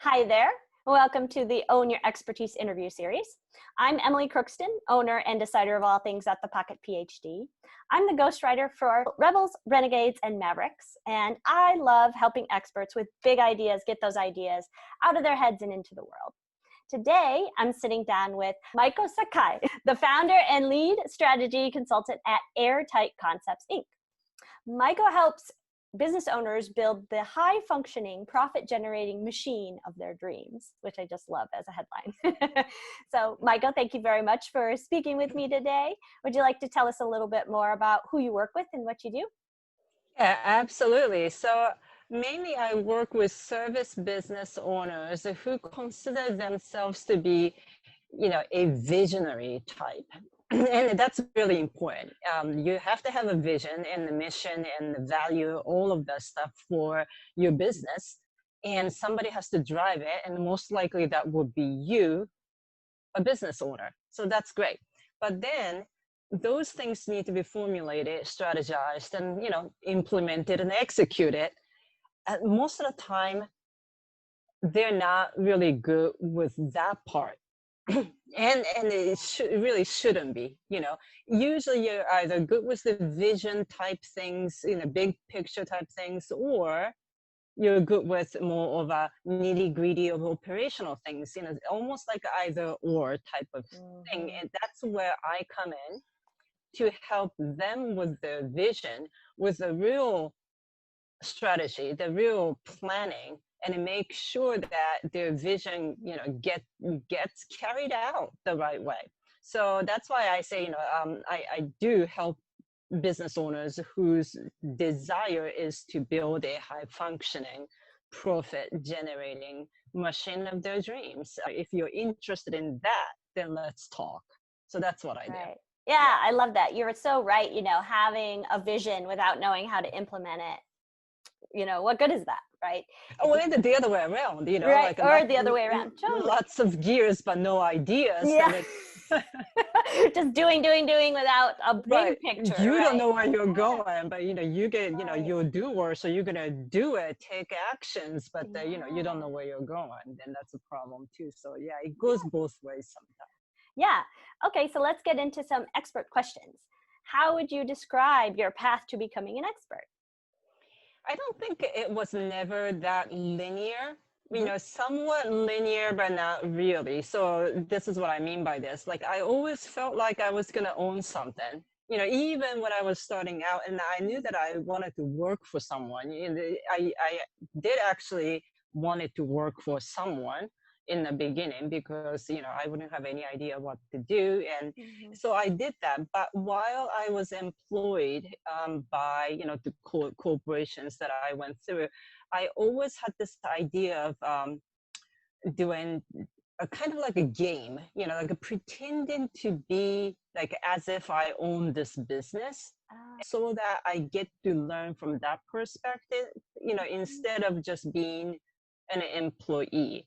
Hi there. Welcome to the Own Your Expertise interview series. I'm Emily Crookston, owner and decider of all things at the Pocket PhD. I'm the ghostwriter for Rebels, Renegades, and Mavericks, and I love helping experts with big ideas get those ideas out of their heads and into the world. Today, I'm sitting down with Maiko Sakai, the founder and lead strategy consultant at Airtight Concepts Inc. Maiko helps business owners build the high-functioning, profit-generating machine of their dreams, which I just love as a headline. So, Maiko, thank you very much for speaking with me today. Would you like to tell us a little bit more about who you work with and what you do? Yeah, absolutely. So mainly I work with service business owners who consider themselves to be, a visionary type. And that's really important. You have to have a vision and the mission and the value, all of that stuff for your business. And somebody has to drive it. And most likely that would be you, a business owner. So that's great. But then those things need to be formulated, strategized, and implemented and executed. And most of the time, they're not really good with that part. And it really shouldn't be. Usually you're either good with the vision type things, big picture type things, or you're good with more of a nitty gritty of operational things, almost like either or type of thing. And that's where I come in to help them with their vision, with the real strategy, the real planning, and make sure that their vision, gets carried out the right way. So that's why I say, I do help business owners whose desire is to build a high functioning, profit generating machine of their dreams. If you're interested in that, then let's talk. So that's what I do. Yeah, I love that. You're so right. Having a vision without knowing how to implement it, what good is that, right? Oh, well, the other way around, right? Or the other way around. Totally. Lots of gears, but no ideas. Yeah. Just doing without a big picture. You don't know where you're going, but you get, you're a doer, so you're gonna do it, take actions, but you don't know where you're going. Then that's a problem too. So yeah, it goes both ways sometimes. Yeah. Okay, so let's get into some expert questions. How would you describe your path to becoming an expert? I don't think it was never that linear. Somewhat linear, but not really. So this is what I mean by this. Like, I always felt like I was going to own something, even when I was starting out, and I knew that I wanted to work for someone. I did actually wanted to work for someone in the beginning because, I wouldn't have any idea what to do. And so I did that. But while I was employed by, the corporations that I went through, I always had this idea of doing a kind of like a game, like a pretending to be like as if I own this business so that I get to learn from that perspective, instead of just being an employee.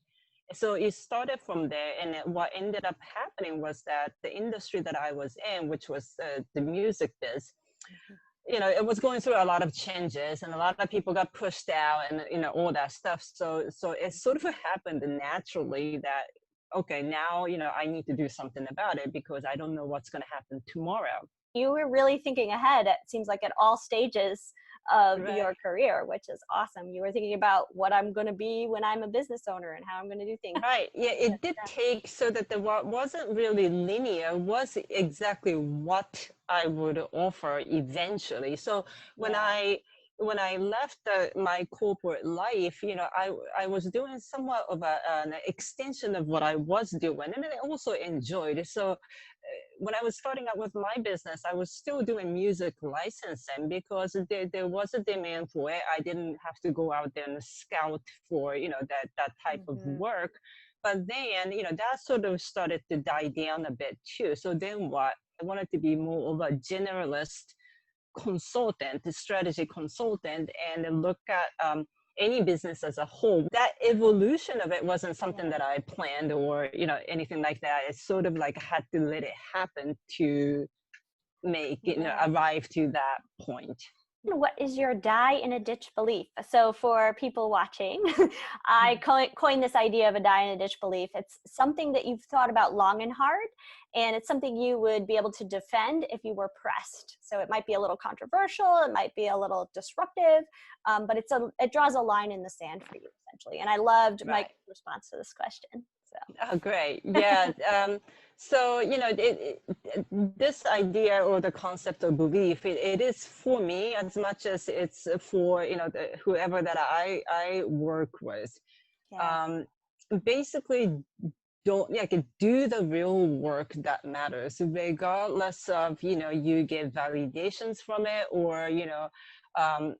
So it started from there, and what ended up happening was that the industry that I was in, which was the music biz, it was going through a lot of changes, and a lot of people got pushed out, and all that stuff. So it sort of happened naturally that, okay, now I need to do something about it because I don't know what's going to happen tomorrow. You were really thinking ahead. It seems like at all stages of your career, which is awesome. You were thinking about what I'm going to be when I'm a business owner and how I'm going to do things. Right. Yeah, it did take so that what wasn't really linear was exactly what I would offer eventually. So when I left my corporate life, I was doing somewhat of an extension of what I was doing, and I also enjoyed it. So when I was starting out with my business, I was still doing music licensing because there was a demand for it. I didn't have to go out there and scout for, that type of work. But then, that sort of started to die down a bit too. So then what? I wanted to be more of a generalist consultant, a strategy consultant, and look at any business as a whole. That evolution of it wasn't something that I planned or, anything like that. It's sort of like I had to let it happen to make it, arrive to that point. What is your die in a ditch belief? So for people watching, I coined this idea of a die in a ditch belief. It's something that you've thought about long and hard, and it's something you would be able to defend if you were pressed. So it might be a little controversial, it might be a little disruptive, but it draws a line in the sand for you, essentially. And I loved Mike's response to this question. So. Oh, great. Yeah. So, this idea or the concept of belief, it is for me as much as it's for, whoever that I work with. Yeah. Basically, do the real work that matters, regardless of, you get validations from it, or,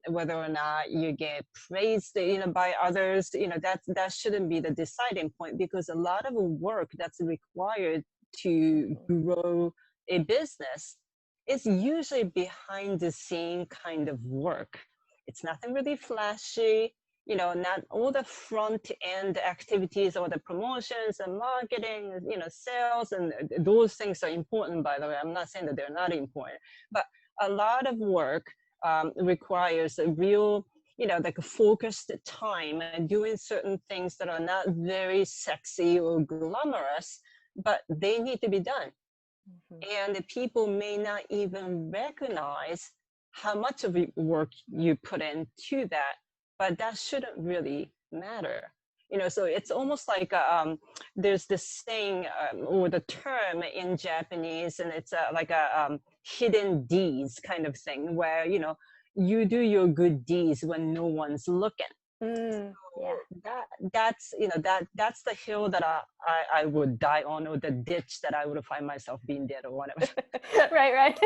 whether or not you get praised, by others, that shouldn't be the deciding point, because a lot of work that's required to grow a business is usually behind the scene kind of work. It's nothing really flashy, not all the front end activities or the promotions and marketing, sales, and those things are important, by the way. I'm not saying that they're not important, but a lot of work requires a real, like a focused time and doing certain things that are not very sexy or glamorous, but they need to be done. And the people may not even recognize how much of work you put into that, but that shouldn't really matter. So it's almost like there's this saying or the term in Japanese, and it's like a hidden deeds kind of thing, where you do your good deeds when no one's looking. Yeah. That's the hill that I would die on, or the ditch that I would find myself being dead or whatever. Right.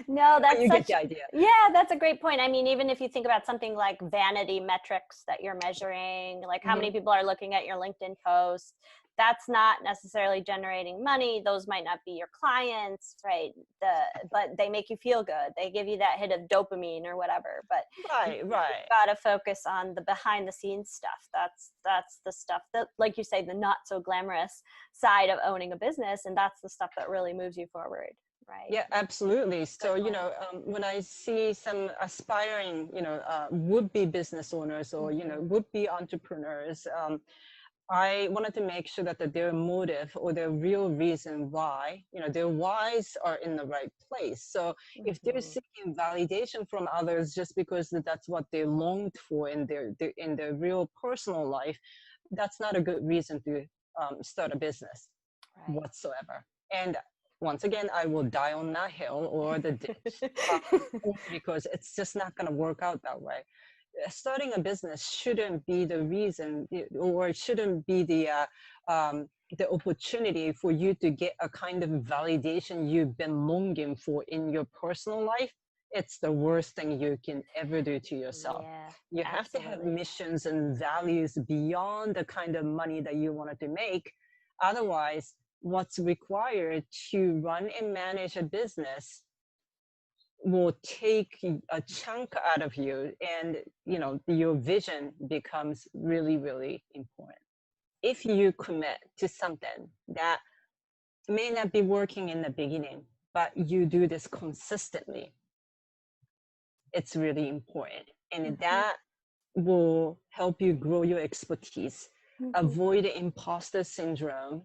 No, that's get the idea. Yeah, that's a great point. I mean, even if you think about something like vanity metrics that you're measuring, like how many people are looking at your LinkedIn post, that's not necessarily generating money. Those might not be your clients, right? But they make you feel good. They give you that hit of dopamine or whatever. But right. you gotta focus on the behind the scenes stuff. That's the stuff that, like you say, the not so glamorous side of owning a business, and that's the stuff that really moves you forward. Right. Yeah, absolutely. So, when I see some aspiring, would-be business owners or, would-be entrepreneurs, I wanted to make sure that their motive or their real reason why, their whys are in the right place. So if they're seeking validation from others just because that's what they longed for in their real personal life, that's not a good reason to start a business whatsoever. And once again, I will die on that hill or the ditch because it's just not going to work out that way. Starting a business shouldn't be the reason, or it shouldn't be the opportunity for you to get a kind of validation you've been longing for in your personal life. It's the worst thing you can ever do to yourself. You have to have missions and values beyond the kind of money that you wanted to make. Otherwise, what's required to run and manage a business will take a chunk out of you, and your vision becomes really, really important. If you commit to something that may not be working in the beginning, but you do this consistently, it's really important, and that will help you grow your expertise, avoid imposter syndrome,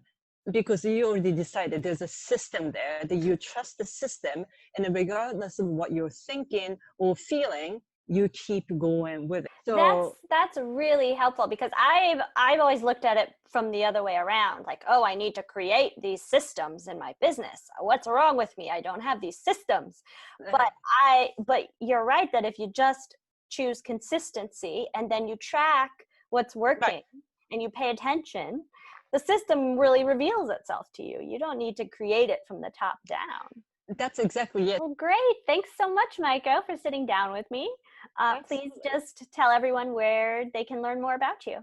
because you already decided there's a system there, that you trust the system, and regardless of what you're thinking or feeling, you keep going with it. So that's really helpful, because I've always looked at it from the other way around, like, oh, I need to create these systems in my business. What's wrong with me? I don't have these systems. But you're right that if you just choose consistency and then you track what's working and you pay attention, the system really reveals itself to you. You don't need to create it from the top down. That's exactly it. Well, great. Thanks so much, Maiko, for sitting down with me. Please just tell everyone where they can learn more about you.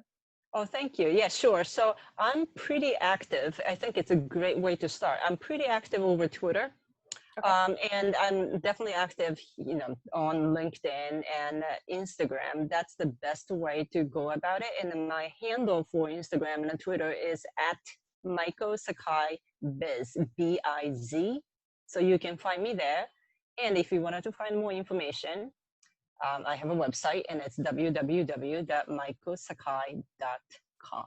Oh, thank you. Yeah, sure. So I'm pretty active. I think it's a great way to start. I'm pretty active over Twitter. And I'm definitely active, on LinkedIn and Instagram. That's the best way to go about it. And my handle for Instagram and Twitter is at Maiko Sakai Biz, B-I-Z. So you can find me there. And if you wanted to find more information, I have a website, and it's www.maikosakai.com.